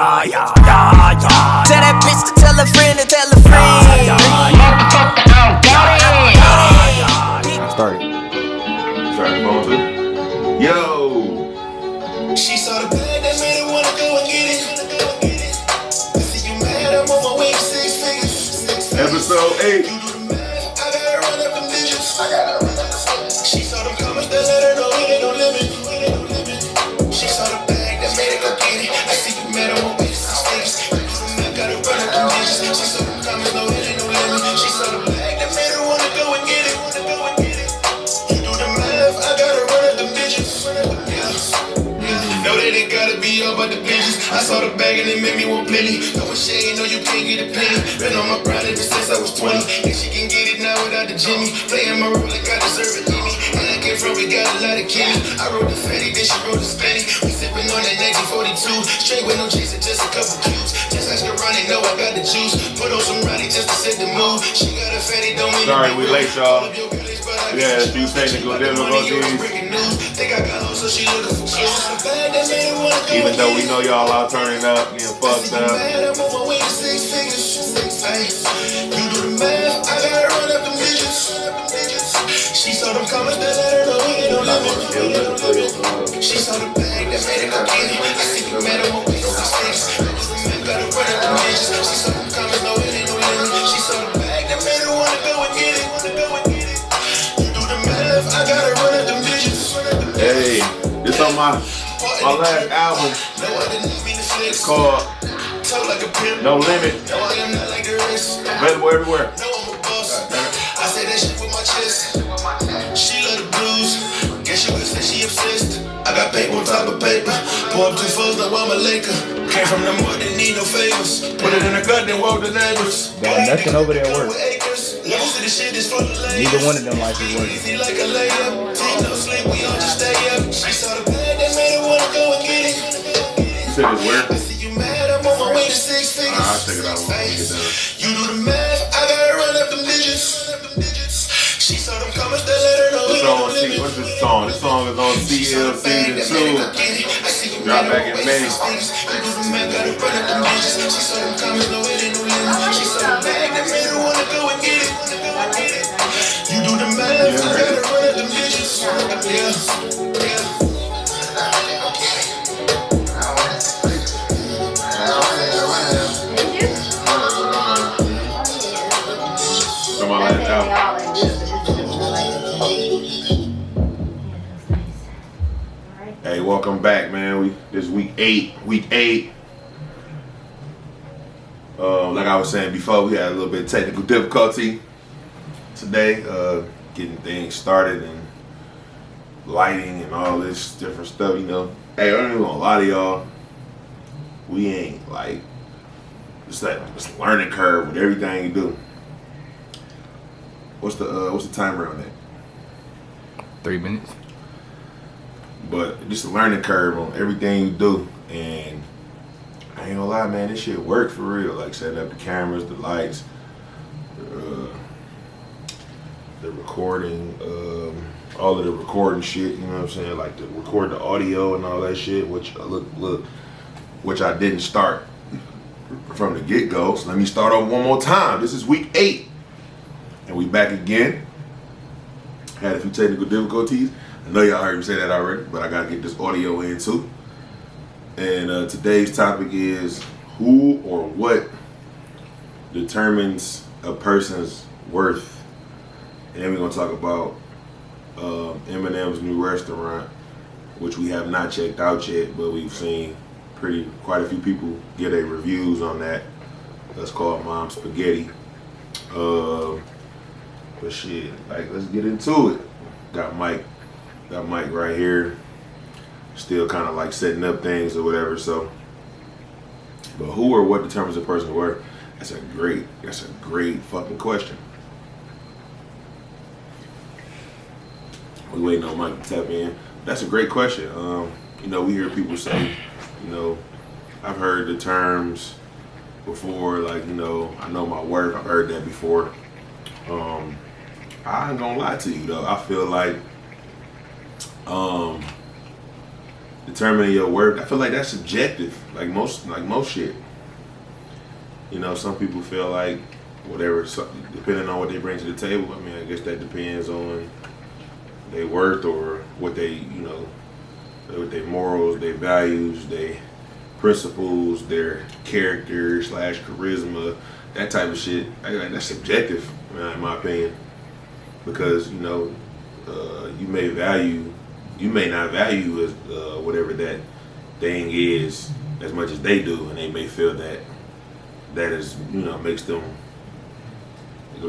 Tell that bitch to tell a friend to tell a friend. Start phone too. Yo. She saw the bag that made her wanna go and get it. I see you mad, I'm on my way to 6 figures. Episode 8. You do the math, I gotta run up them digits. She saw them comments that let her know it ain't no limit. She saw the bag that made her go get it. I see you mad, I'm on my way to 6 figures. You do the math, gotta run up them digits. She saw them comments, no it ain't no limit. She saw the bag that made her wanna go and get it. You do the math, I gotta run up them digits. Know that it gotta be all about the bitches. I saw the bag and it made me want plenty. Throwing shade, know you can't get a penny. Been on my grind ever since I was 20. Think she can get it now without the Jimmy. Playing my role like I deserve it, Amy. And I came from, we got a lot of candy. I wrote the fatty, then she wrote the spanny. We sipping on that 1942. Straight with no chaser, just a couple cubes. Just ask her Ronnie, know I got the juice. Put on some Ronnie just to set the mood. She got a fatty, don't mean Sorry, we late, y'all. Yeah, a few technical difficulties. Even though we know y'all out turning up, getting fucked up. You do the math, I gotta run up them digits. She saw them comments that let her know it ain't no limit. She saw the bag that made her go get it. I see you mad, I'm on way to 6 figures. Gotta run up them digits. She saw them comments, no it ain't no limit. She saw the bag that made her wanna go and get it. You do the math, I gotta run up them digits. Hey, this on my last album. It's called No Limit. Available everywhere. I say that shit with my chest. She love the blues. Guess you could say she obsessed. I got paper on top of paper. Pour up 2 foes, now I'm a Laker. Came from the mud, didn't need no favors. Put it in the gut, then walk the neighbors. Got nothing over there works. Neither one of them like it working. Easy like a layup. Take no sleep, we all just stay up. She saw the bag that made her wanna go and get it. You said it's where? I see you mad, I'm on my way to 6 figures. I'll check it out when we get done. You do the math, I gotta run up them digits. She saw them comments that let her know it ain't no limit. What's this song? This song is on CL Season 2. Drop back in May. You do the math, gotta run up them digits. She saw them comments, no it ain't no limit. She saw the bag that made her wanna go and get it. You do the math, I gotta run up them digits. From my last album. Hey, welcome back, man. This week 8. Like I was saying before, we had a little bit of technical difficulty today, getting things started and lighting and all this different stuff, you know. Hey, I ain't even gonna lie to y'all. We ain't like it's a learning curve with everything you do. What's the timer on that? 3 minutes. But just a learning curve on everything you do, and I ain't gonna lie, man, this shit works for real. Like setting up the cameras, the lights, the recording, all of the recording shit. You know what I'm saying? Like to record the audio and all that shit, which which I didn't start from the get-go. So let me start over one more time. This is week 8, and we back again. Had a few technical difficulties. I know y'all heard me say that already, but I gotta get this audio in too. And today's topic is who or what determines a person's worth. And then we're gonna talk about Eminem's new restaurant, which we have not checked out yet, but we've seen quite a few people get a reviews on that. That's called Mom Spaghetti. But shit, like let's get into it. Got Mike right here, still kind of like setting up things or whatever. So, but who or what determines a person's worth? That's a great fucking question. We waiting on Mike to tap in. That's a great question. You know, we hear people say, you know, I've heard the terms before, like, you know, I know my worth. I've heard that before. I ain't gonna lie to you though. I feel like determining your worth, I feel like that's subjective. Like most shit. You know, some people feel like whatever, depending on what they bring to the table. I mean, I guess that depends on their worth or what they, you know, with their morals, their values, their principles, their character / charisma, that type of shit. That's subjective, in my opinion, because you know, you may not value as whatever that thing is as much as they do, and they may feel that is, you know, makes them,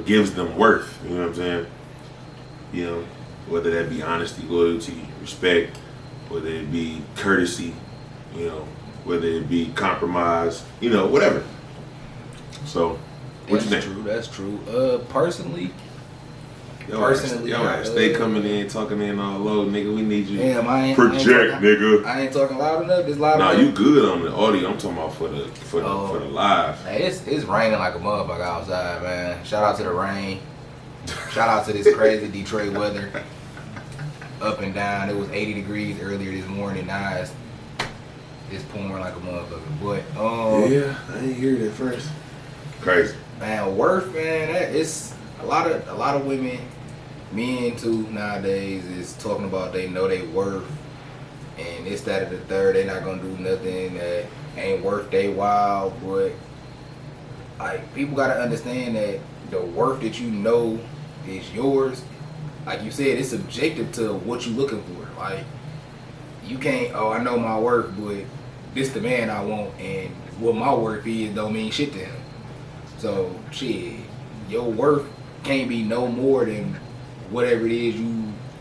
gives them worth. You know what I'm saying? You know, whether that be honesty, loyalty, respect, whether it be courtesy, you know, whether it be compromise, you know, whatever. So, what you think? That's true. Personally, Yo, stay coming in, talking in all low, nigga. We need you. Damn, project, nigga. I ain't talking loud enough. It's loud Nah, enough. you good on the audio. I'm talking about for the live. Hey, it's raining like a motherfucker outside, man. Shout out to the rain. Shout out to this crazy Detroit weather. Up and down. It was 80 degrees earlier this morning. Now it's pouring like a motherfucker. But yeah, I didn't hear it at first. Crazy. Man, worth, man. It's a lot of women, men too nowadays, is talking about they know they worth, and this, that, or the third. They not gonna do nothing that ain't worth they while. But like, people gotta understand that the worth that you know is yours. Like you said, it's subjective to what you looking for. Like, you can't, I know my worth, but this the man I want, and what my worth is don't mean shit to him. So shit, your worth can't be no more than whatever it is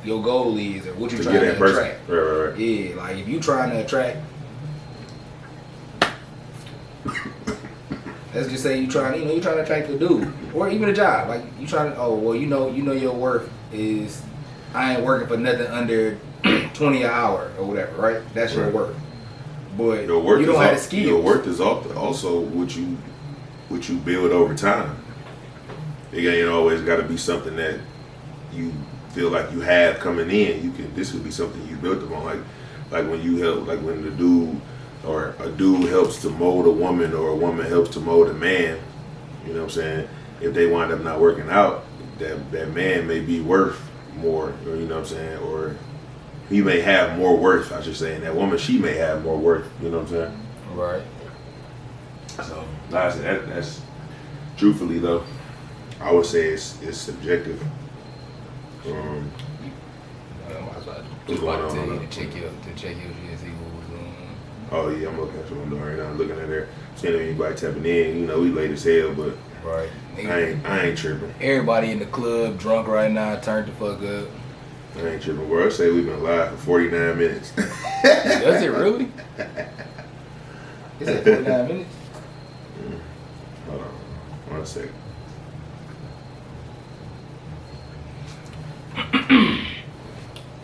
your goal is, or what you're trying to attract. Right. Yeah, like if you trying to attract, let's just say you're trying to attract a dude, or even a job. Like you trying to, you know your worth is, I ain't working for nothing under 20 an hour or whatever, right? That's your worth. But your worth you don't have the skills. Your worth is also what you build over time. It ain't always got to be something that you feel like you have coming in. This could be something you built upon, like when you help, like when the dude or a dude helps to mold a woman, or a woman helps to mold a man. You know what I'm saying? If they wind up not working out, that man may be worth more, or you know what I'm saying, or he may have more worth, I should say, and that woman, she may have more worth. You know what I'm saying? Right. So, like I said, that's truthfully though, I would say it's subjective. I was about to tell you to check your shit and see what was going on. Oh yeah, I'm looking at your window right now. I'm looking at there, seeing if anybody tapping in. You know, we late as hell, but right. I ain't tripping. Everybody in the club drunk right now, turned the fuck up. I ain't tripping. Bro, I say we've been live for 49 minutes. Does it really? Is it 49 minutes? Hold on, 1 second.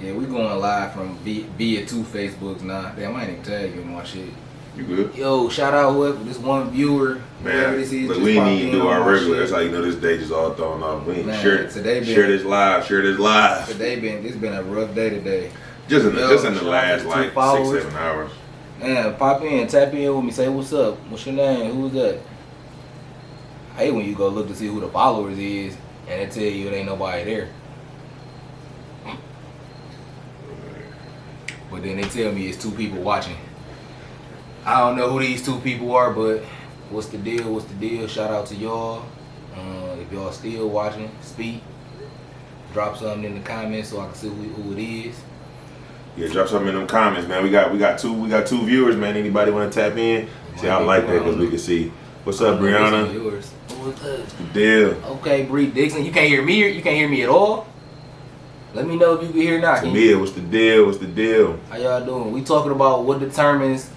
Yeah, we going live from via 2 Facebooks now. Damn, I ain't even tag you on my shit. You good? Yo, shout out whoever this one viewer, whoever this is. Look, just we popped need to in do on our my regular. shit. That's how you know this day just all thrown off. We Man, share this live. It's been a rough day today. Just in the shout last out to like 6, followers. 7 hours. Man, pop in, tap in with me, say what's up. What's your name? Who's that? I hate when you go look to see who the followers is, and they tell you it ain't nobody there. But then they tell me it's 2 people watching. I don't know who these 2 people are, but what's the deal? Shout out to y'all. If y'all still watching, speak. Drop something in the comments so I can see who it is. Yeah, drop something in them comments, man. We got two viewers, man. Anybody want to tap in? See, I like that because we can see. What's up, Brianna? What's up? What's the deal? Okay, Bree Dixon. You can't hear me. You can't hear me at all. Let me know if you can hear now. Tamia, what's the deal? What's the deal? How y'all doing? We talking about what determines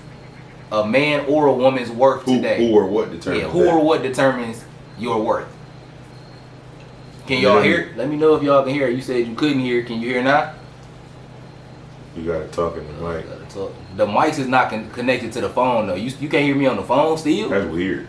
a man or a woman's worth today. Who or what determines? Yeah, who or what determines your worth? Can y'all hear? Let me know if y'all can hear. You said you couldn't hear. Can you hear now? You gotta talk in the mic. The mics is not connected to the phone though. You can't hear me on the phone still? That's weird.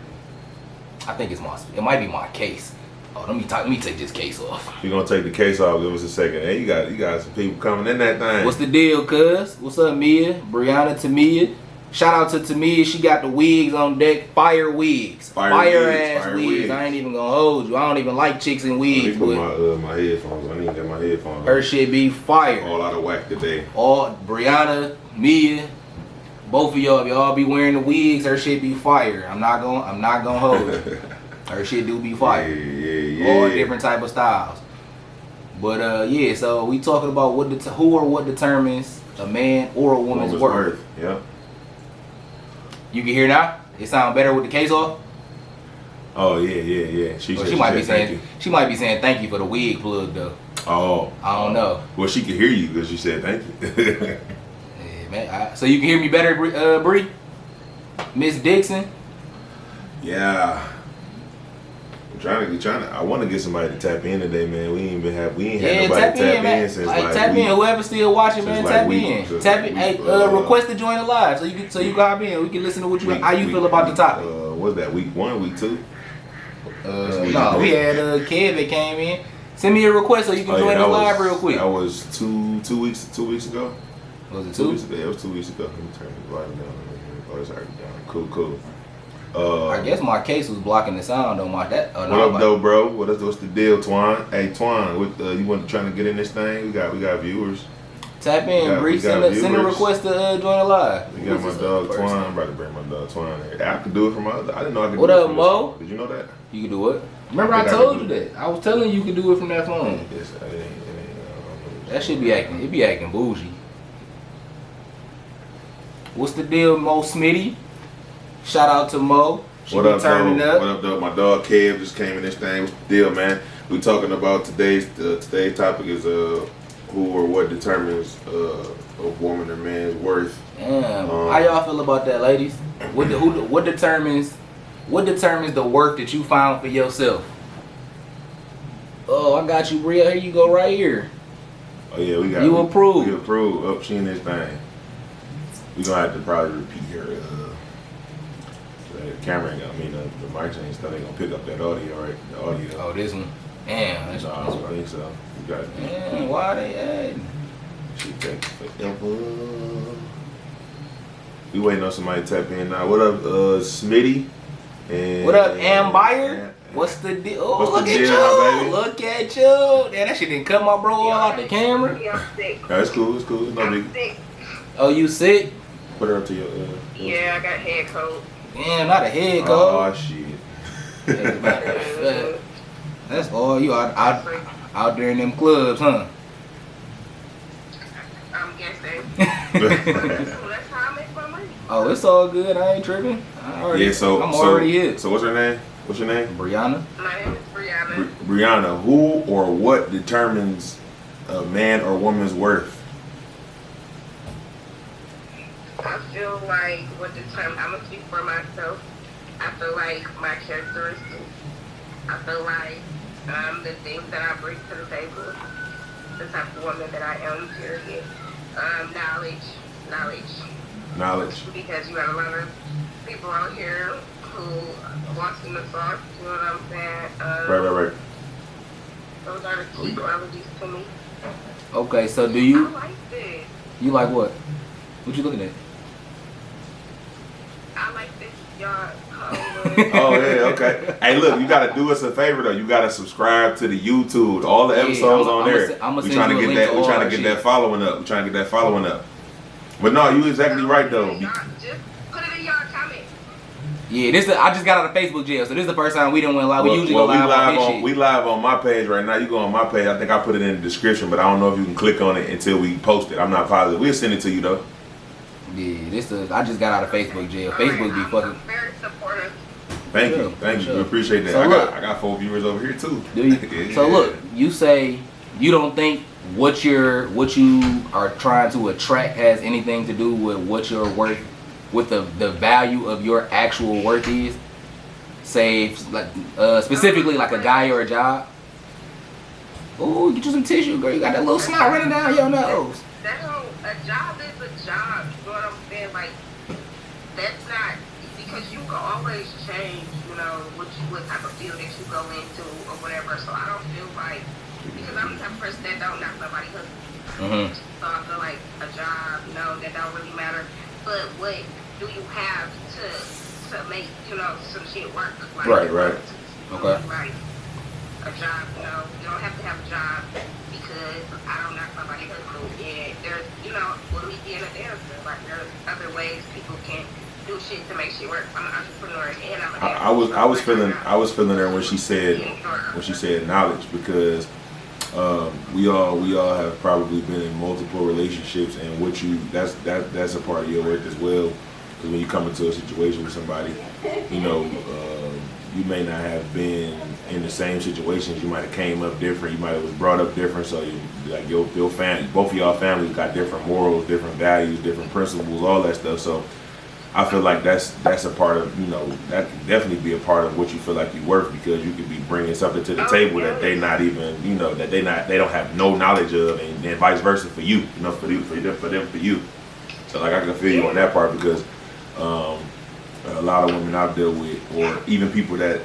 I think it might be my case. Oh, let me take this case off. We're gonna take the case off. Give us a second. Hey, you got some people coming in that thing. What's the deal, cuz? What's up, Mia? Brianna, Tamia. Shout out to Tamia. She got the wigs on deck. Fire wigs. Fire ass wigs. I ain't even gonna hold you. I don't even like chicks in wigs. Let me put my headphones. I need to get my headphones. Her shit be fire. All out of whack today. All Brianna, Mia, both of y'all, if y'all be wearing the wigs, her shit be fire. I'm not gonna hold you. Her shit do be fire. Yeah. All different type of styles. But yeah, so we talking about who or what determines a man or a woman's worth. Yeah. You can hear now? It sound better with the case off? Oh yeah. She might be saying thank you for the wig plug though. Oh. I don't know. Well, she can hear you because she said thank you. Yeah, man. So you can hear me better, Bree? Miss Dixon? Yeah. I'm trying to. I want to get somebody to tap in today, man. We ain't had nobody tap in since tap in. Whoever's still watching, man, tap in. Tap in. Hey, request to join the live so you can hop in. We can listen to how you feel about the topic. What's that? Week 1, week 2? No, we had Kev that came in. Send me a request so you can join the live real quick. That was two weeks ago. Was it 2 weeks ago? Yeah, it was 2 weeks ago. Let me turn the volume down. Oh, it's already down. Cool. I guess my case was blocking the sound on my that. What up, though, bro? What's the deal, Twan? Hey, Twan, you want trying to get in this thing? We got viewers. Tap in, Bree. Send a request to join the live. We got my dog Twan. I'm about to bring my dog Twan here. I can do it from my other. I didn't know I could. What up, Mo? Did you know that? You can do it. Remember I told you that. I was telling you could do it from that phone. Yes, That should be acting. It be acting bougie. What's the deal, Mo Smitty? Shout out to Mo. What up, though? What up, though? My dog Kev just came in this thing. What's the deal, man? We talking about today's topic is who or what determines a woman or man's worth. Damn. How y'all feel about that, ladies? What determines the worth that you found for yourself? Oh, I got you, Bria. Here you go, right here. Oh yeah, we got you approved. We approved. Up, she in this thing. We gonna have to probably repeat her. The camera ain't gonna the mic ain't still ain't gonna pick up that audio, right? The audio. Oh, this one. Damn, that's I don't think so. You got it. Damn, why they adding? She take forever. We waiting on somebody to tap in now. What up, Smitty? And what up, Ambier? What's the deal? Oh, look at you! Baby? Look at you! Damn, that shit didn't cut my bro all out the camera. That's cool. It's cool. It's no big. Oh, you sick? Put her up to your. Yeah, I got head cold. Damn, not a head cold. Oh shit. That's all you out there in them clubs, huh? I'm guessing. So that's how I make my money. Oh, it's all good. I ain't tripping. I'm already hit. So what's her name? What's your name? Brianna. My name is Brianna. Brianna, who or what determines a man or woman's worth? I feel like what determines, I'm going to speak for myself. I feel like my characteristics. I feel like the things that I bring to the table, the type of woman that I am, period. Knowledge. Because you got a lot of people out here who wants in the sauce, you know what I'm saying? Right. Those are the key qualities to me. Okay, so do you... I like this. You like what? What you looking at? I like this, y'all. Oh yeah, okay. Hey, look, you gotta do us a favor though. You gotta subscribe to the YouTube. All the episodes on there. We trying to get that. We trying to get that following up. But no, you exactly right though. Just put it in y'all comments. Yeah, I just got out of Facebook jail, so this is the first time we didn't went live. We usually go live on his shit. We live on my page right now. You go on my page. I think I put it in the description, but I don't know if you can click on it until we post it. I'm not positive. We'll send it to you though. Yeah, I just got out of Facebook jail. Facebook be fucking. Very supportive. Thank you. We appreciate that. So I got 4 viewers over here too. Do you? Yeah. So look, you say you don't think what you are trying to attract has anything to do with what your worth, with the value of your actual worth is. Say like specifically like a guy or a job. Oh, get you some tissue, girl. You got that little snot running down your nose. A job is a job. You know what I'm saying? Like, that's not, because you can always change, what type of field that you go into or whatever. So I don't feel like, because I'm the type of person that don't knock nobody hustle. So I feel like a job, that don't really matter. But what do you have to make, some shit work? Like, Right. Okay. Like a job, you don't have to have a job because I don't knock nobody hustle. And there's, with me being a dancer, like there's other ways people can do shit to make shit work. I'm an entrepreneur and I'm a dancer. I was feeling her when she said knowledge, because we all have probably been in multiple relationships, and that's a part of your work as well. Because when you come into a situation with somebody, you may not have been in the same situations. You might have came up different. You might have was brought up different. So your family, both of y'all families got different morals, different values, different principles, all that stuff. So I feel like that's a part of, that can definitely be a part of what you feel like you worth, because you could be bringing something to the table that they not even, that they don't have no knowledge of, and then vice versa for you, for you. So like I can feel you on that part, because a lot of women I've dealt with, or even people that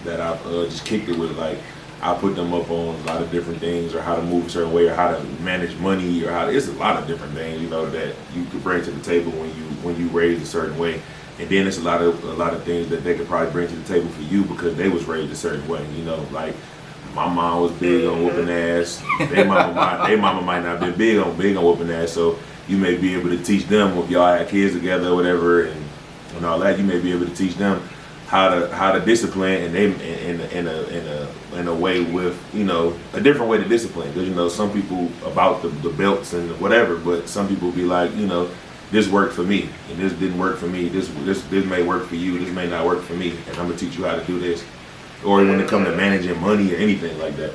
I've just kicked it with, like I put them up on a lot of different things, or how to move a certain way, or how to manage money, or it's a lot of different things, that you could bring to the table when you raised a certain way. And then it's a lot of things that they could probably bring to the table for you because they was raised a certain way. Like my mom was big on whooping ass. Their mama might not have been big on whooping ass. So you may be able to teach them, if y'all had kids together or whatever, and all that. You may be able to teach them how to discipline, and they in a way with a different way to discipline. Because some people about the belts and whatever, but some people be like, this worked for me and this didn't work for me. This may work for you. This may not work for me, and I'm gonna teach you how to do this. Or when it comes to managing money or anything like that.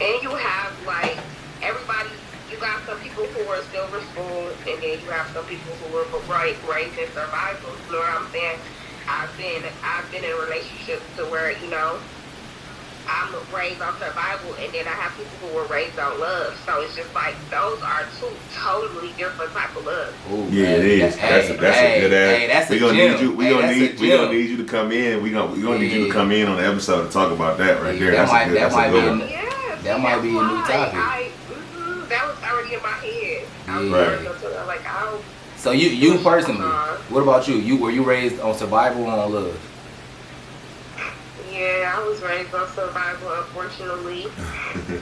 And you have like everybody. You got some people who are silver spoon, and then you have some people who were raised in survival. You know what I'm saying? I've been in relationships to where I'm raised on survival, and then I have people who were raised on love. So it's just like those are two totally different type of love. Ooh, yeah, it is. That's a good ass. We gonna need you to come in. We gonna need you to come in on the episode to talk about that right there. That might be a new topic. That was already in my head. Right. So you personally, what about you? Were you raised on survival or on love? Yeah, I was raised on survival, unfortunately.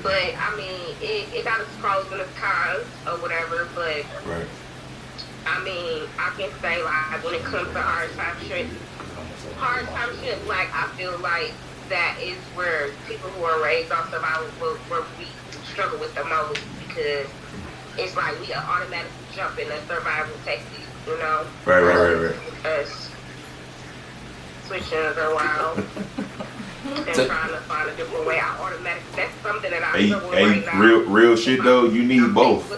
But I mean, it got its pros and its cons or whatever. But right. I mean, I can say like when it comes to hard time shit, like I feel like that is where people who are raised on survival where we struggle with the most, because it's like we automatically jump in a survival technique, Right. Us switching it around and trying to find a different way. I automatically, that's something that I struggle with right now. Real shit though, you need both.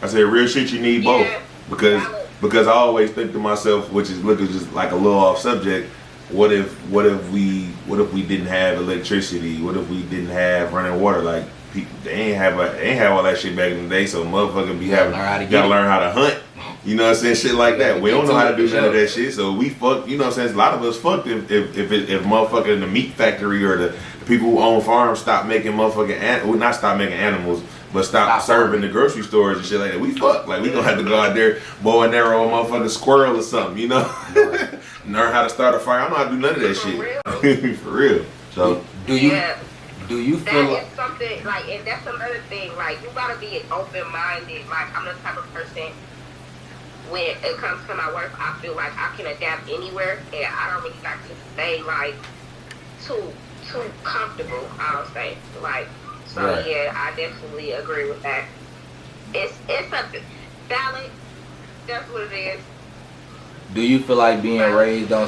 I said real shit, you need both. Because I always think to myself, which is looking just like a little off subject, what if we didn't have electricity? What if we didn't have running water? Like they ain't have all that shit back in the day, so motherfuckers gotta learn how to hunt. You know what I'm saying? Shit like that. We don't know how to do none of that shit, so we fucked. You know what I'm saying? A lot of us fucked if motherfucker in the meat factory or the people who own farms stop making not stop making animals, but stop serving the grocery stores and shit like that. We fucked. Like we gonna have to go out there, bow and arrow a motherfucking squirrel or something. Learn how to start a fire. I don't know how to do none of that shit. For real. So do you feel that is something like, and that's another thing. Like you gotta be open-minded. Like I'm the type of person, when it comes to my work, I feel like I can adapt anywhere, and I don't really like to stay like too comfortable. I'll say Right. Yeah, I definitely agree with that. It's a balance. That's what it is. Do you feel like being raised on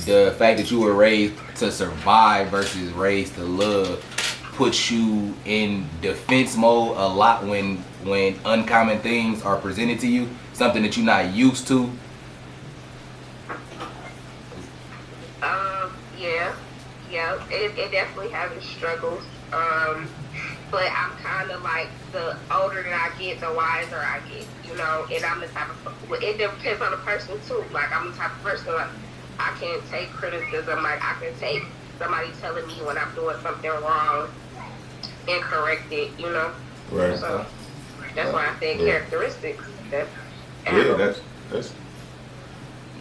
the fact that you were raised to survive versus raised to love puts you in defense mode a lot when uncommon things are presented to you, something that you're not used to? Yeah, it definitely has its struggles. But I'm kind of like, the older that I get, the wiser I get, you know. And I'm the type of, well, it depends on the person too. Like, I'm the type of person, like, I can take criticism. Like, I can take somebody telling me when I'm doing something wrong and correct it, you know. Right. So that's why I say characteristics. That's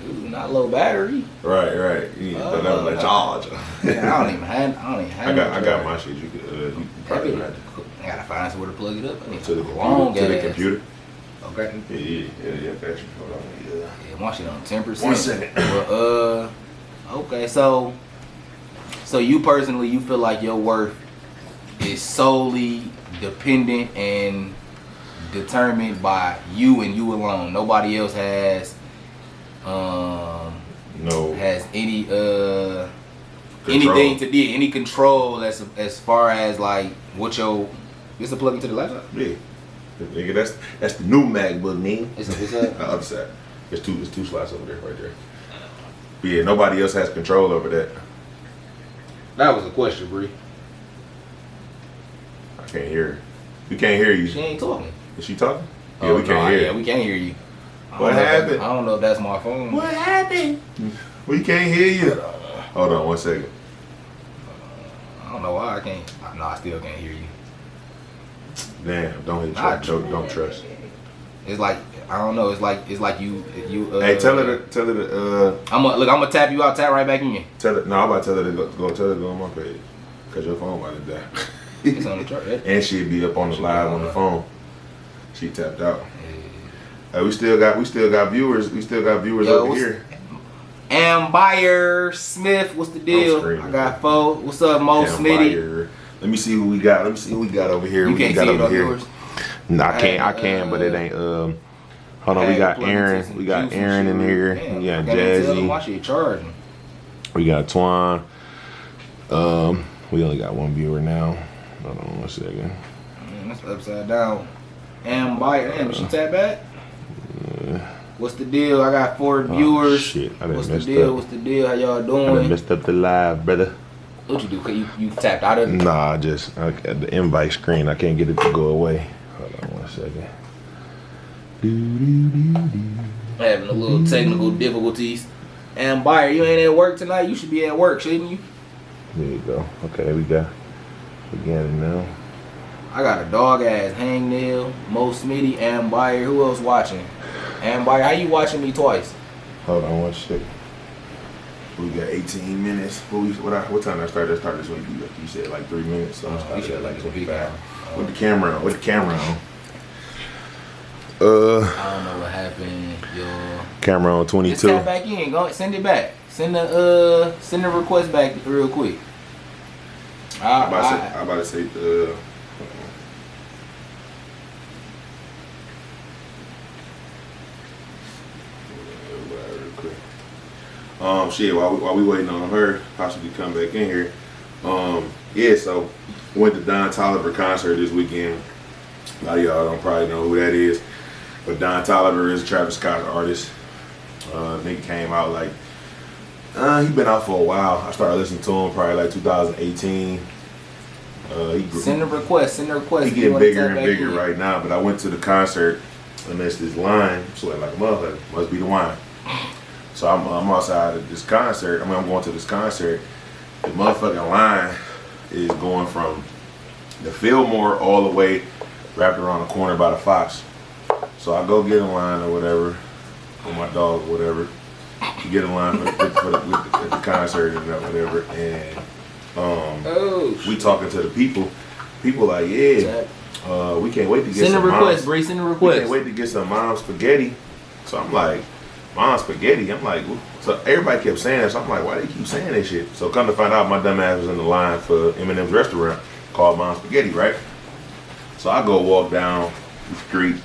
Ooh, not low battery. right. You thought that was like charge. Yeah, I don't even have. I got my shit. You could you probably don't have to I gotta find somewhere to plug it up. I need to the long computer. To the gas. computer. Okay. Yeah. Got you. Hold on. Yeah. Yeah, my shit on 10%. 1 second. Well, okay, so you personally, you feel like your worth is solely dependent and determined by you and you alone. Nobody else has has any anything to do, any control as far as like what your this a plug into the laptop? Yeah. Nigga, that's the new MacBook, nigga. It's a Other side. There's two slots over there, right there. But yeah, nobody else has control over that. That was a question, Bree. I can't hear her. We can't hear you. She ain't talking. Is she talking? Yeah, Oh, we can't no, hear yeah, you. we can't hear you. What happened? I don't know if that's my phone. What happened? We can't hear you. Hold on 1 second. I don't know why I can't. No, I still can't hear you. Damn, don't hit Nah, trust. Don't trust. It's like I don't know. It's like you. Hey, tell her to I'm gonna tap you out. Tap right back in. tell her. No, I'm about to tell her to go on my page. Cause your phone about to die. It's on the chart. And she'd be up on the live on the phone. She tapped out. Hey, we still got viewers. We still got viewers Yo, over here. Ambier Smith, what's the deal? screaming. I got Fo. What's up, Mo Smitty? Let me see who we got. Over here. You can't see it on yours. No, I can, but it ain't. Hold on, we got Aaron. We got Aaron in here. Damn, We got I can't even tell them Jazzy. why she charging. We got Twan. We only got one viewer now. Hold on 1 second. Man, that's upside down. Ambier, damn, did she tap back? What's the deal? I got 4 viewers. Shit, I done What's the messed deal? up. What's the deal? How y'all I done doing? messed up the live, brother. What you do? Cause you tapped out of it? Nah, just at the invite screen. I can't get it to go away. Hold on 1 second. Having a little technical difficulties. Ambier, you ain't at work tonight? You should be at work, shouldn't you? There you go. Okay, we got it now. I got a dog ass hangnail, Mo Smitty, Ambier. Who else watching? Ambier, how you watching me twice? Hold on 1 second. We got 18 minutes. What time I started? I started this one. You said like 3 minutes. So I You started should at like like 25. With the camera on. I don't know what happened, yo. Camera on 22. Just tap back in. Go send it back. Send the request back real quick. I'm about to say shit, while we waiting on her possibly come back in here. Yeah, so went to Don Toliver concert this weekend. A lot of y'all don't probably know who that is, but Don Toliver is a Travis Scott artist. Nigga came out like he been out for a while. I started listening to him probably like 2018. Send the request. He getting bigger and bigger right now. But I went to the concert and there's this line sweating like a motherfucker. Must be the wine. So I'm outside of this concert. I'm going to this concert. The motherfucking line is going from the Fillmore all the way wrapped around the corner by the Fox. So I go get in line or whatever with my dog or whatever. Get in line at the concert and whatever. And we talking to the people. People like, yeah, we can't wait to get send some the request, mom's. Bree. Send the We request. can't wait to get some mom's spaghetti. So I'm like, mom's spaghetti. I'm like, so everybody kept saying that. So I'm like, why they keep saying that shit? So come to find out, my dumb ass was in the line for Eminem's restaurant called Mom's Spaghetti, right? So I go walk down the street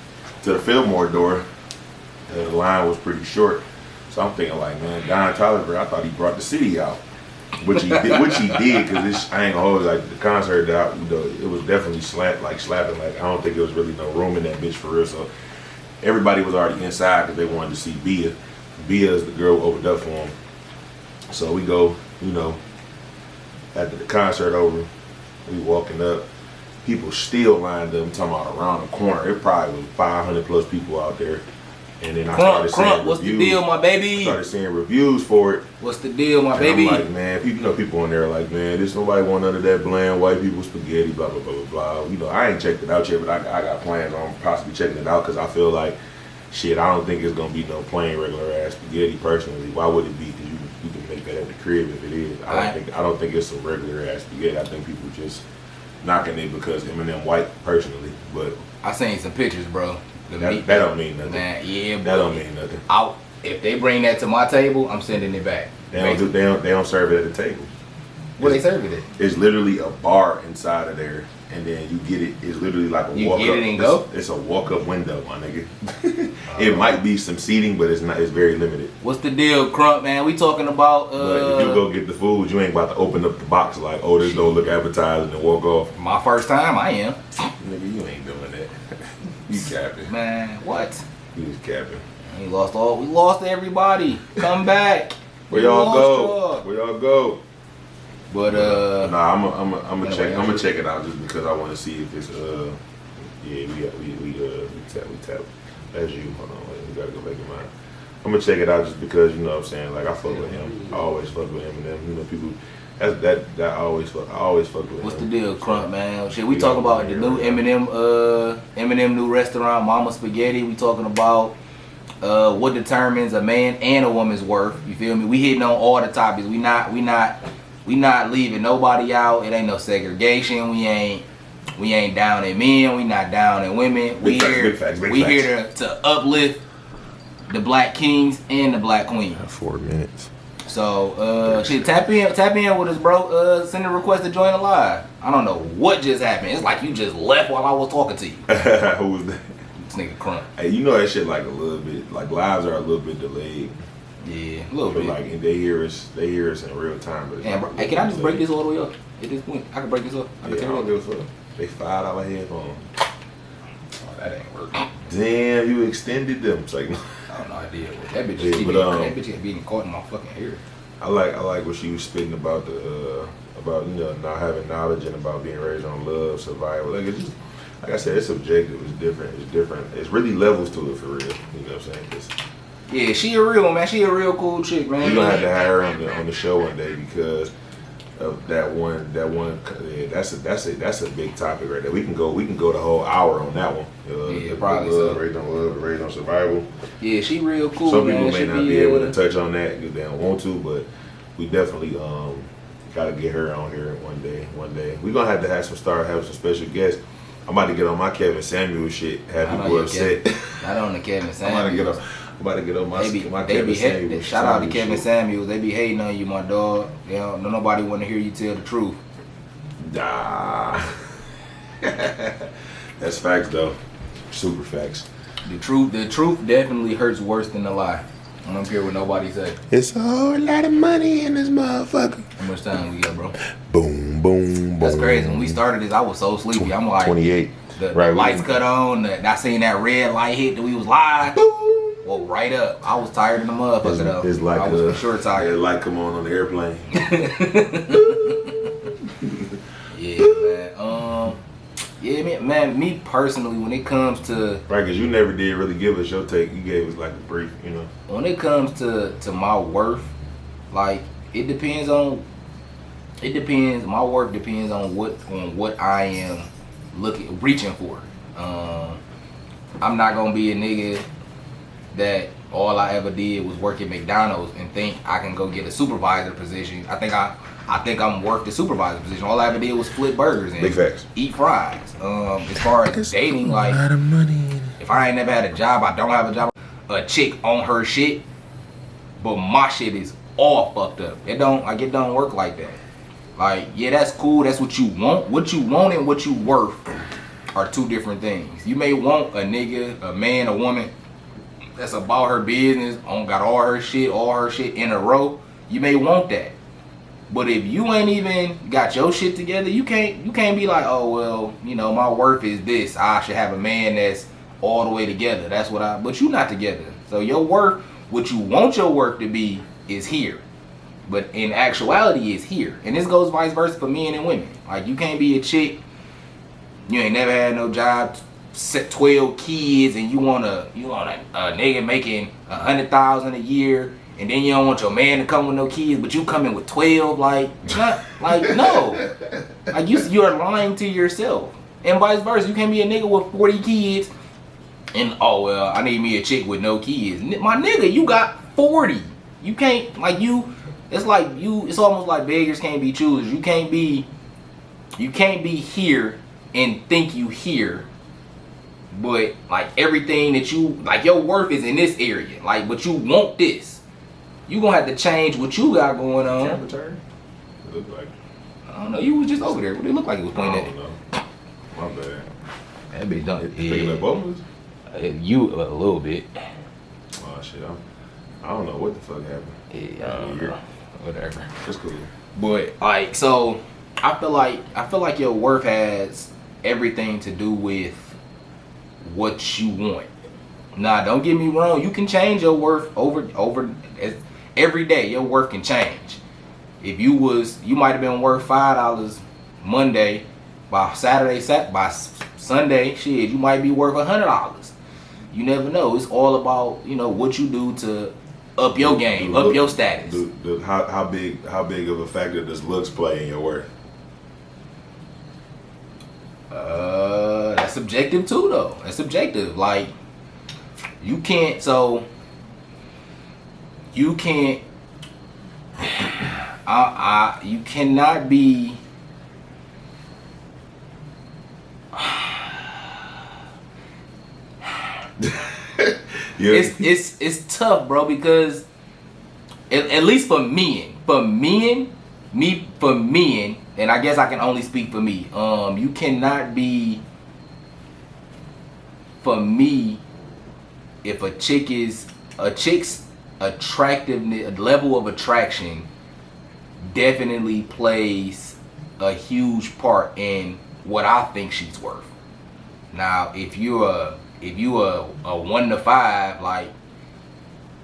to the Fillmore door. And the line was pretty short. So I'm thinking like, man, Don Toliver, I thought he brought the city out. Which he did, because I ain't gonna hold it, like the concert that it was definitely slapping. Like I don't think there was really no room in that bitch for real. So everybody was already inside because they wanted to see Bia. Bia is the girl who opened up for him. So we go, after the concert over, we walking up. people still lined up. I'm talking about around the corner. It probably was 500 plus people out there. And then I started seeing reviews. What's the deal, my baby? I started seeing reviews for it. What's the deal, my and baby? I'm like, man, people in there are like, man, this nobody want none of that bland white people spaghetti, blah blah blah blah blah. I ain't checked it out yet, but I got plans on possibly checking it out because I feel like, shit, I don't think it's gonna be no plain regular ass spaghetti. Personally, why would it be? Because you can make that at the crib if it is. I don't think it's a regular ass spaghetti. I think people just knocking it because Eminem white personally, but I seen some pictures, bro. That don't mean nothing. Man, yeah, that don't mean nothing. If they bring that to my table, I'm sending it back. They don't serve it at the table. Where they serve it at? It's literally a bar inside of there, and then you get it. It's literally like a walk up. You get it and go? It's a walk up window, my nigga. It might be some seating, but it's not. It's very limited. What's the deal, Crump, man? We talking about. But if you go get the food, you ain't about to open up the box like, oh, this don't look appetizing and walk off. My first time, I am. Nigga, you ain't doing that. You capping. Man, what? You just capping. We lost everybody. Come back. Where y'all go? Where y'all go? But nah, I'm gonna check it out just because I want to see if it's we tap. That's you. Hold on, wait, we gotta go back in mine. I'm gonna check it out just because you know what I'm saying. Like I fuck with him. I always fuck with Eminem. You know people. That I always fuck with him. What's the deal, Crump, man? Shit, we talking about the new Eminem new restaurant, Mama Spaghetti. We talking about what determines a man and a woman's worth. You feel me? We hitting on all the topics. We not leaving nobody out. It ain't no segregation. We ain't down in men. We not down in women. Big facts. We here to uplift the black kings and the black queens. 4 minutes. So shit, tap in with us, bro. Send a request to join the live. I don't know what just happened. It's like you just left while I was talking to you. Who was that? This nigga Crump. Hey, you know that shit like a little bit, like lives are a little bit delayed. Yeah, a little but bit. Like and they hear us in real time. But and bro, hey, can I just break this all the way up? At this point, I can break this up. I don't give a fuck. They $5 headphones. Oh, that ain't working. Damn, you extended them. It's like. I have no idea. That bitch being caught in my fucking hair. I like what she was spitting about about not having knowledge and about being raised on love, survival. Like it's just like I said, it's subjective. It's different. It's really levels to it for real. You know what I'm saying? Yeah, she a real one, man. She a real cool chick, man. We're gonna have to hire her on the show one day because of that one. Yeah, that's a big topic right there. We can go the whole hour on that one. Yeah, probably so. Raised on love, raised on survival. Yeah, she real cool. Some man. people may not be able to touch on that because they don't want to, but we definitely gotta get her on here one day. We're gonna have to have some special guests. I'm about to get on my Kevin Samuels shit. Have people upset. Not on the Kevin Samuels. I'm about to get on my Kevin Samuels. Shout out to Kevin Samuels. They be hating on you, my dog. Nobody want to hear you tell the truth. Nah. That's facts though. Super facts. The truth definitely hurts worse than the lie. I don't care what nobody say. It's a whole lot of money in this motherfucker. How much time we got, bro? Boom, boom. That's crazy. When we started this, I was so sleepy. I'm like 28. The lights cut on. I seen that red light hit that we was live. Boom. Well, right up. I was tired in the motherfucker though. It's like I was for sure tired. That light come on the airplane. Yeah, man. Yeah, man. Me personally, when it comes to right, cause you never did really give us your take. You gave us like a brief, When it comes to my worth, like it depends. My worth depends on what I am reaching for. I'm not gonna be a nigga that all I ever did was work at McDonald's and think I can go get a supervisor position. I think I'm worth the supervisor position. All I ever did was flip burgers and eat fries. As far as dating, like if I ain't never had a job, I don't have a job. A chick on her shit, but my shit is all fucked up. It don't work like that. Like, yeah, that's cool. That's what you want. What you want and what you worth are two different things. You may want a nigga, a man, a woman that's about her business, got all her shit in a row. You may want that. But if you ain't even got your shit together, you can't be like, oh well, my worth is this. I should have a man that's all the way together. But you not together. So your worth, what you want your worth to be, is here. But in actuality, it's here. And this goes vice versa for men and women. Like you can't be a chick You ain't never had no job, 12 kids, and you want a nigga making $100,000 a year, and then you don't want your man to come with no kids, but you come in with 12. Like, no, like you're lying to yourself, and vice versa. You can't be a nigga with 40 kids, and oh well, I need me a chick with no kids. My nigga, you got 40. You can't like you. It's like you. It's almost like beggars can't be choosers. You can't be here and think you here, but like everything that you like, your worth is in this area. Like, but you want this. You gonna have to change what you got going on. Camera turn? It looked like. I don't know. You was just over there. What did it look like? It was pointing I don't know. My bad. That bitch done. Picking up both of us? You a little bit. Oh shit! I don't know what the fuck happened. Yeah, I don't know. Whatever. It's cool. But like, so I feel like your worth has everything to do with what you want. Nah, don't get me wrong. You can change your worth over every day. Your worth can change. If you might have been worth $5 Monday, by Sunday, shit, you might be worth $100. You never know. It's all about what you do to up your game, up your status. How big of a factor does looks play in your worth? That's subjective too, though. That's subjective. Like, you can't. You cannot be. Yeah. It's tough, bro, because at least for men, and I guess I can only speak for me. You cannot be, for me, if a chick's attractiveness, level of attraction definitely plays a huge part in what I think she's worth. Now, if you a 1 to 5, like,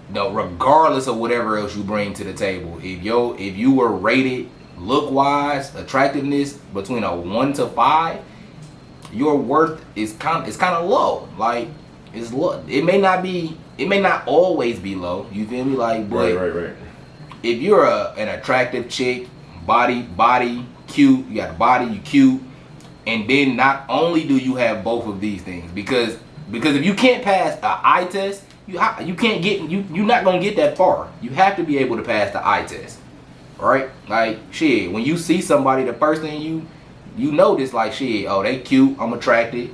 no, regardless of whatever else you bring to the table, if you were rated look wise, attractiveness between a 1 to 5, your worth is kind of low. Like, it's low. It may not always be low. You feel me? Like, but right. If you're an attractive chick, body cute, you got the body, you cute, and then not only do you have both of these things, because if you can't pass an eye test, you're not gonna get that far. You have to be able to pass the eye test, right? Like, shit, when you see somebody, the first thing you notice, like, shit, oh, they cute, I'm attracted,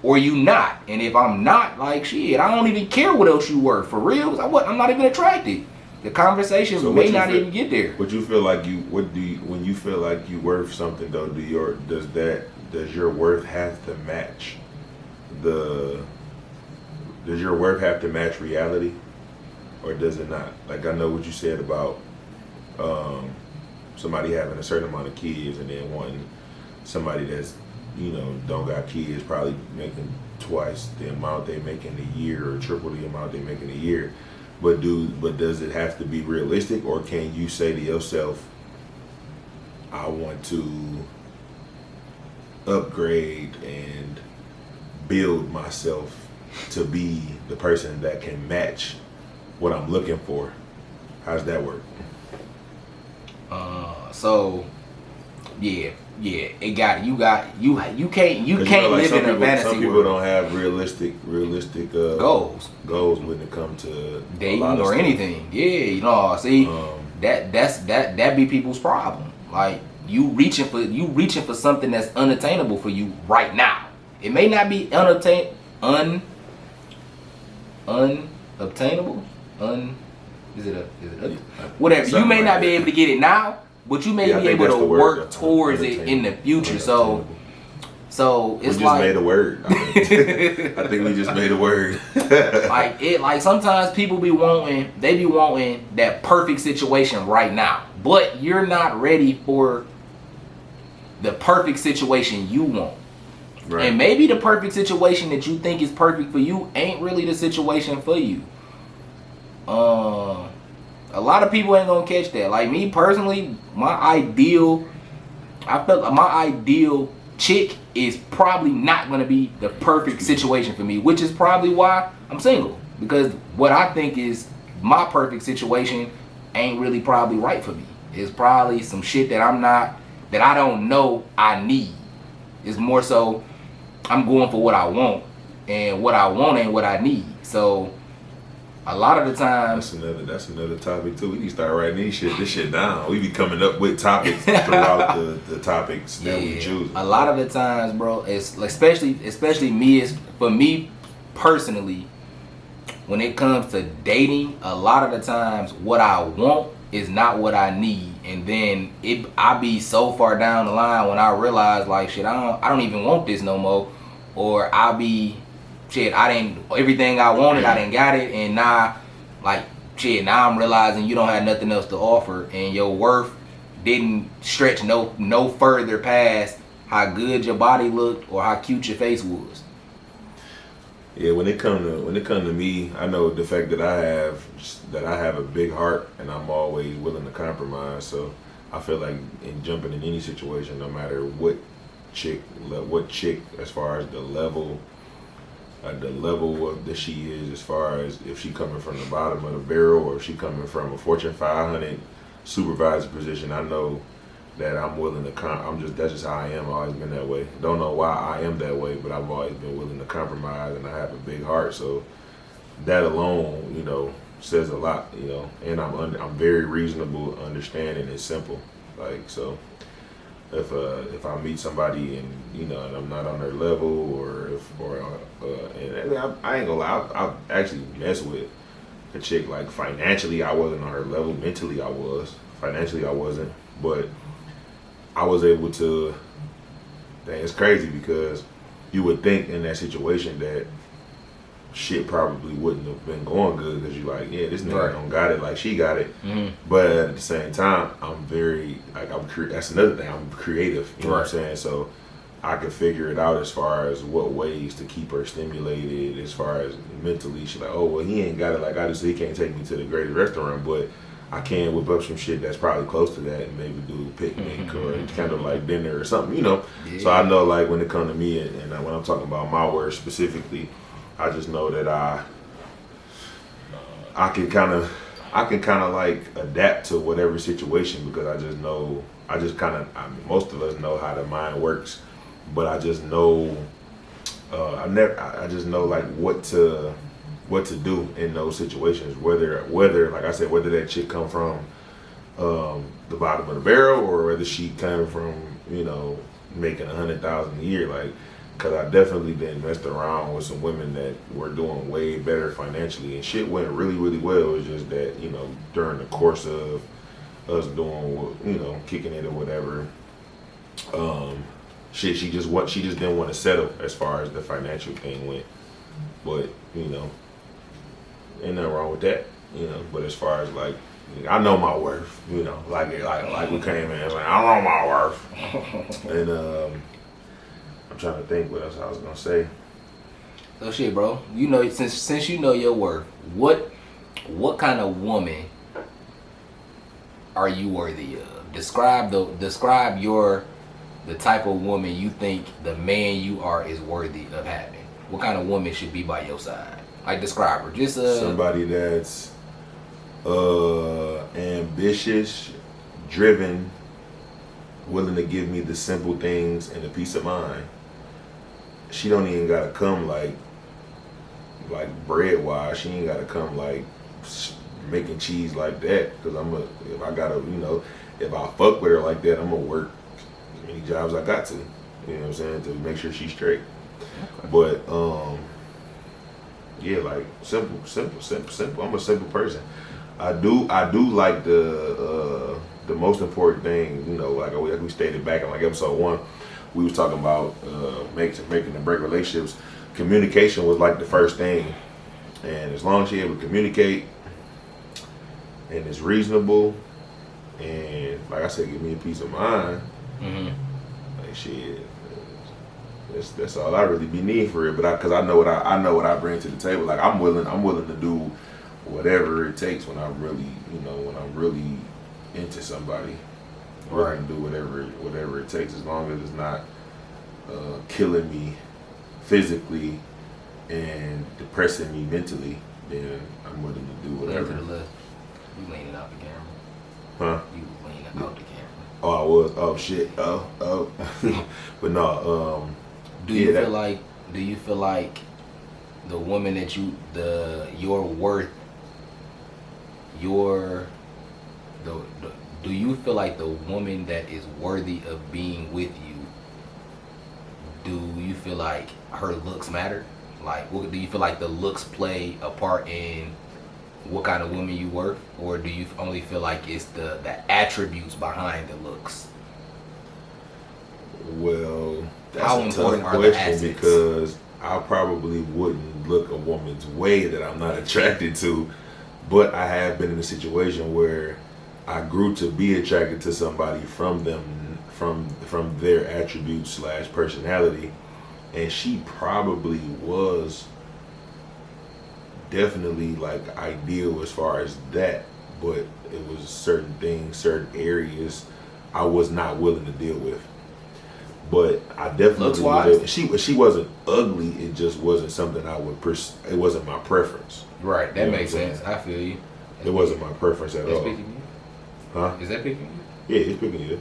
or you not. And if I'm not, like, shit, I don't even care what else you were, for real. I'm not even attracted. The conversation may not even get there. But you feel like when you feel like you worth something though, does your worth have to match does your worth have to match reality, or does it not? Like, I know what you said about somebody having a certain amount of kids and then wanting somebody that's don't got kids, probably making twice the amount they make in a year or triple the amount they make in a year. But does it have to be realistic, or can you say to yourself, I want to upgrade and build myself to be the person that can match what I'm looking for? How's that work? So yeah, it got it. You can't live in a fantasy world. Some people don't have realistic goals when it comes to dating or anything. Yeah, see, that be people's problem. Like, you reaching for something that's unattainable for you right now. It may not be unobtainable. Whatever. You may not be able to get it now, but you may be able to work towards it in the future. So it's we just like made a word. I think we just made a word. like sometimes people be wanting that perfect situation right now, but you're not ready for the perfect situation you want. Right. And maybe the perfect situation that you think is perfect for you ain't really the situation for you. A lot of people ain't gonna catch that. Like, me personally, my ideal chick is probably not going to be the perfect situation for me, which is probably why I'm single. Because what I think is my perfect situation ain't really probably right for me. It's probably some shit that I don't know I need. It's more so I'm going for what I want, and what I want ain't what I need. So a lot of the times, that's another topic too. We need to start writing this shit down. We be coming up with topics throughout the topics that we choose. A lot of the times, bro, it's like especially me, is for me personally, when it comes to dating, a lot of the times what I want is not what I need, and then I be so far down the line when I realize like shit, I don't even want this no more, or I'll be shit, everything I wanted, I didn't got it, and now I'm realizing you don't have nothing else to offer, and your worth didn't stretch no further past how good your body looked or how cute your face was. Yeah, when it come to me, I know the fact that I have a big heart, and I'm always willing to compromise. So I feel like in jumping in any situation, no matter what chick as far as the level of that she is, as far as if she coming from the bottom of the barrel or if she coming from a Fortune 500 supervisor position, I know that I'm willing to that's just how I am. I've always been that way. Don't know why I am that way, but I've always been willing to compromise, and I have a big heart. So that alone, says a lot, and I'm very reasonable, understanding, and simple. Like, so if I meet somebody and and I'm not on their level, and I ain't gonna lie, I've actually messed with a chick like financially I wasn't on her level, mentally I was, financially I wasn't, but I was able to. Dang, it's crazy because you would think in that situation that shit probably wouldn't have been going good because you're like, yeah, this nigga don't got it like she got it. Mm-hmm. But at the same time, I'm very that's another thing. I'm creative. You know what I'm saying? So I can figure it out as far as what ways to keep her stimulated. As far as mentally, she's like, oh well, he ain't got it like I do, so he can't take me to the greatest restaurant, but I can whip up some shit that's probably close to that and maybe do a picnic or kind of like dinner or something, Yeah. So I know like when it comes to me and when I'm talking about my work specifically, I just know that I can kind of like adapt to whatever situation because I just know most of us know how the mind works, but I just know I just know like what to do in those situations, whether like I said, whether that chick come from the bottom of the barrel or whether she come from making $100,000 a year, like, because I definitely been messed around with some women that were doing way better financially and shit went really, really well. It's just that during the course of us doing kicking it or whatever, she just didn't want to settle as far as the financial thing went, but ain't nothing wrong with that, but as far as like, I know my worth, like we came in, like, I know my worth, and I'm trying to think what else I was gonna say. So shit, bro, since you know your worth, what kind of woman are you worthy of? Describe the type of woman you think the man you are is worthy of having. What kind of woman should be by your side? Like, describe her. Just somebody that's ambitious, driven, willing to give me the simple things and the peace of mind. She don't even gotta come like bread wise. She ain't gotta come like making cheese like that. Cause if I fuck with her like that, I'm gonna work as many jobs I got to. You know what I'm saying? To make sure she's straight. Okay. But yeah, like simple. I'm a simple person. I do like the most important thing, like we stated back in like episode 1, we was talking about making and break relationships. Communication was like the first thing, and as long as you're able to communicate and it's reasonable, and like I said, give me a peace of mind. Mm-hmm. Like shit. That's all I really be needing for it, but because I know what I bring to the table. Like I'm willing to do whatever it takes when I'm really into somebody. Right. I can do whatever it takes as long as it's not killing me physically and depressing me mentally, then I'm willing to do Lean to whatever. the left. You leaning out the camera. Huh? You leaning out the camera. Oh, I was. Oh shit. Oh. But no. Do you feel like the woman that your worth, do you feel like the woman that is worthy of being with you, do you feel like her looks matter? Like, do you feel like the looks play a part in what kind of woman you worth, or do you only feel like it's the attributes behind the looks? Well, that's How a important tough are the question assets? because I probably wouldn't look a woman's way that I'm not attracted to, but I have been in a situation where I grew to be attracted to somebody from their attributes / personality, and she probably was definitely like ideal as far as that, but it was certain things, certain areas I was not willing to deal with. But I definitely Looks-wise? she wasn't ugly. It just wasn't something I would it wasn't my preference. Right, that You know makes what I'm sense. I feel you. It wasn't my preference at That's all. picking you? Huh? Is that picking you? Yeah, it's picking you.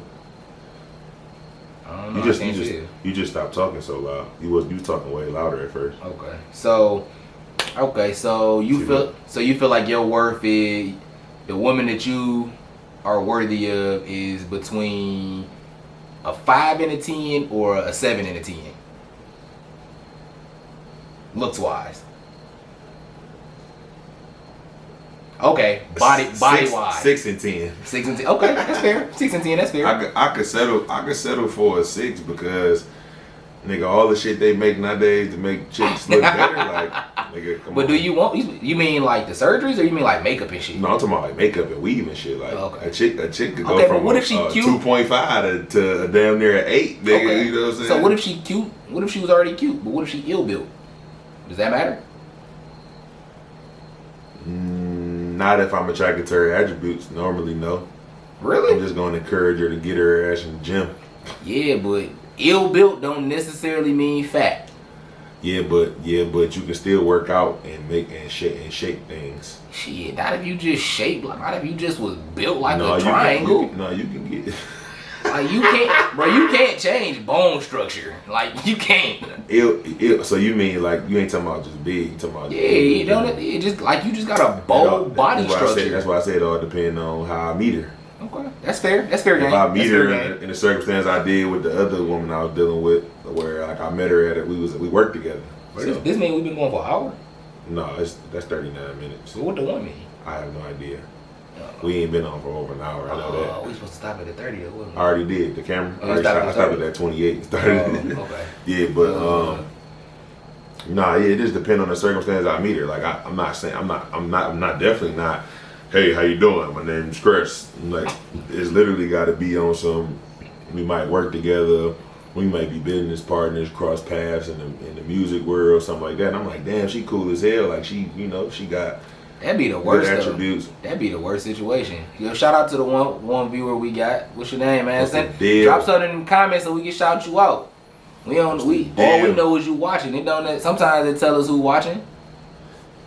I don't know. You just stopped talking so loud. You was talking way louder at first. Okay. So you feel like your worth is the woman that you are worthy of is between a 5 and a 10 or a 7 and a 10. Looks wise. Okay. Body wise. 6 and 10. 6 and 10. Okay, that's fair. 6 and 10, that's fair. I could settle for a 6 because nigga, all the shit they make nowadays to make chicks look better, like nigga, come on. But do you mean like the surgeries, or you mean like makeup and shit? No, I'm talking about like makeup and weave and shit. Like Okay. a chick could go Okay, from but what if she cute? 2.5 to a damn near an 8, nigga. Okay. You know what I'm saying? So what if she cute? What if she was already cute? But what if she ill built? Does that matter? Not if I'm attracted to her attributes. Normally, no. Really? I'm just going to encourage her to get her ass in the gym. Yeah, but ill built don't necessarily mean fat. Yeah, but you can still work out and make and shape things. Shit, not if you just shaped like, not if you just was built like No, a you triangle. you can get. Like you can't, bro. You can't change bone structure. Like you can't. So you mean like you ain't talking about just big? You talking about Yeah, you don't. It just like you just got a bold body structure. That's why I said it all depends on how I meet her. Okay, that's fair. That's fair game. If I meet That's her fair game. in the circumstance I did with the other woman I was dealing with, where like I met her we worked together. Bro, So, this mean we've been going for an hour. no, that's 39 minutes. So what the one mean? I have no idea. We ain't been on for over an hour. I know that. We supposed to stop at the 30 or what? I already did the camera. Oh, I stopped stopped at at that 28. Started. Okay. Yeah, but nah, yeah, it just depends on the circumstance I meet her. Like I'm not definitely not. Hey, how you doing? My name's Chris. Like it's literally got to be on some. We might work together. We might be business partners, cross paths in the music world, something like that. And I'm like, damn, she cool as hell. Like she got. That'd be the worst attributes. That'd be the worst situation. Yo, shout out to the one viewer we got. What's your name, man? What's the deal? Drop something in the comments so we can shout you out. All we know is you watching. It don't. Sometimes they tell us who watching.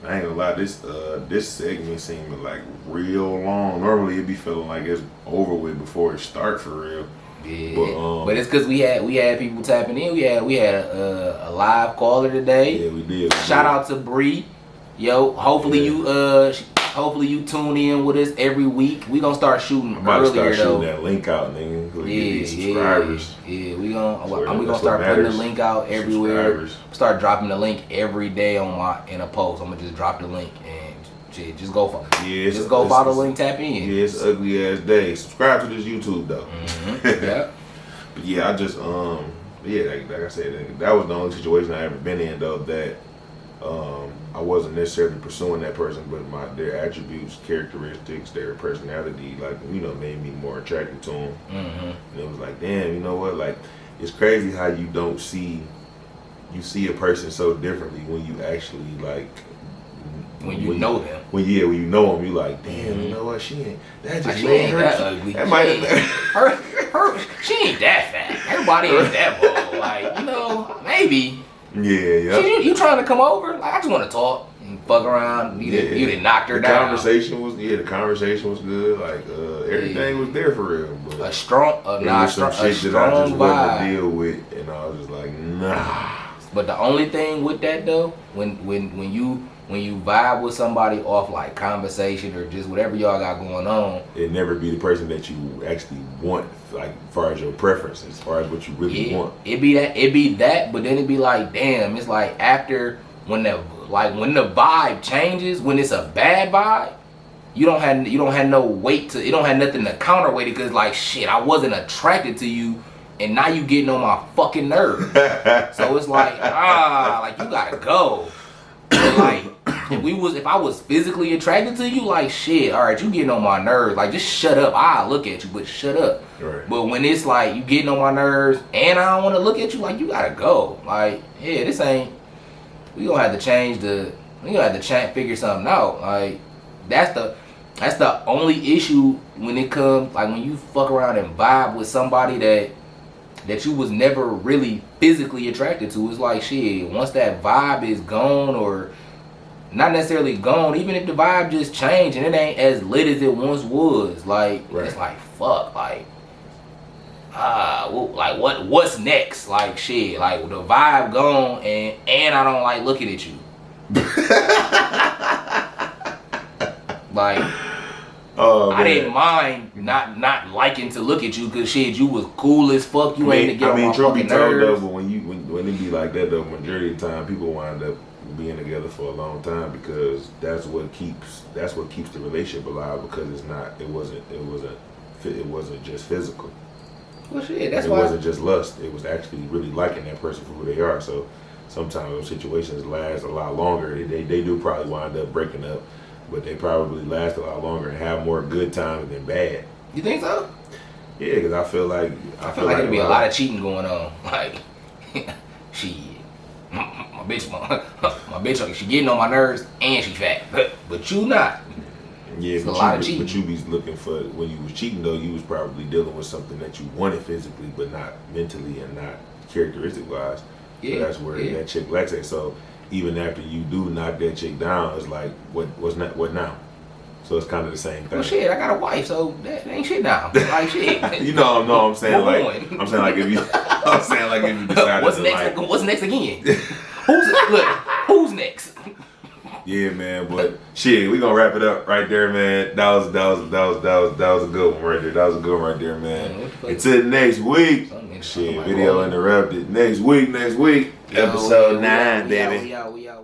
I ain't gonna lie, this segment seemed like real long. Normally it'd be feeling like it's over with before it start for real. Yeah, but it's because we had people tapping in. We had a live caller today. Yeah, we did. Shout out to Bree. Yo, hopefully you tune in with us every week. We gonna start shooting I'm about to earlier start though. shooting that link out, nigga. Get these Yeah, subscribers. we gonna That's start what putting the matters. link out everywhere. Subscribers. Start dropping the link every day in a post. I'm gonna just drop the link and shit, just go follow. Yeah, just go follow the link, tap in. Yeah, it's ugly ass day. Subscribe to this YouTube though. Yeah. But yeah, I just like I said, that was the only situation I ever been in though that I wasn't necessarily pursuing that person, but their attributes, characteristics, their personality, like made me more attracted to them. And it was like, damn, you know what? Like, it's crazy how you see a person so differently when you actually like. When you know them. When you know them, you like, damn, you know what? She ain't that just She made ain't her. that ugly. That might She ain't that fat. Her body ain't that bold. like, you know, maybe. Yeah. You trying to come over? Like, I just want to talk and fuck around. You didn't knock her down. The conversation was good. Like everything was there for real. But a strong shit that I just vibe. wasn't to deal with, and I was just like, nah. But the only thing with that though, when you vibe with somebody off like conversation or just whatever y'all got going on, it never be the person that you actually want, like as far as your preference, as far as what you really want. It be that, but then it be like, damn, it's like after when the vibe changes, when it's a bad vibe, you don't have no weight to, it don't have nothing to counterweight it, because like shit, I wasn't attracted to you. And now you getting on my fucking nerves. So it's like, like you gotta go. But like, if I was physically attracted to you, like shit, all right, you getting on my nerves. Like just shut up. I'll look at you, but shut up. Right. But when it's like you getting on my nerves and I don't want to look at you, like you gotta go. Like, yeah, this ain't. We gonna have to figure something out. Like that's the only issue when it comes, like when you fuck around and vibe with somebody that you was never really physically attracted to. It's like shit, once that vibe is gone, or not necessarily gone, even if the vibe just changed and it ain't as lit as it once was, like It's like fuck, like what's next? Like shit, like the vibe gone and I don't like looking at you. Like I didn't mind not liking to look at you, because shit, you was cool as fuck. You ain't to get on my fucking nerves. Though, but when it be like that though, majority of the time people wind up being together for a long time, because that's what keeps the relationship alive, because it wasn't just physical. Well shit, that's it why. It wasn't just lust. It was actually really liking that person for who they are. So sometimes those situations last a lot longer. They do probably wind up breaking up, but they probably last a lot longer and have more good times than bad. You think so? Yeah, because I feel like there'd be a lot of cheating going on. Like, shit, my bitch, she getting on my nerves and she fat, but you not. Yeah, it's a lot of cheating. But you be looking for, when you was cheating though, you was probably dealing with something that you wanted physically, but not mentally and not characteristic wise. Yeah, so that's where that chick lacks at. So even after you do knock that chick down, it's like, what now? So it's kind of the same thing. Well, shit, I got a wife, so that ain't shit now. Like shit. You know, no, I'm saying if you decide what's next again? Who's next? Yeah, man, but shit, we gonna wrap it up right there, man. That was a good one right there. That was a good one right there, man. Until next week. Shit, video interrupted. Next week. Episode 9, baby. We out.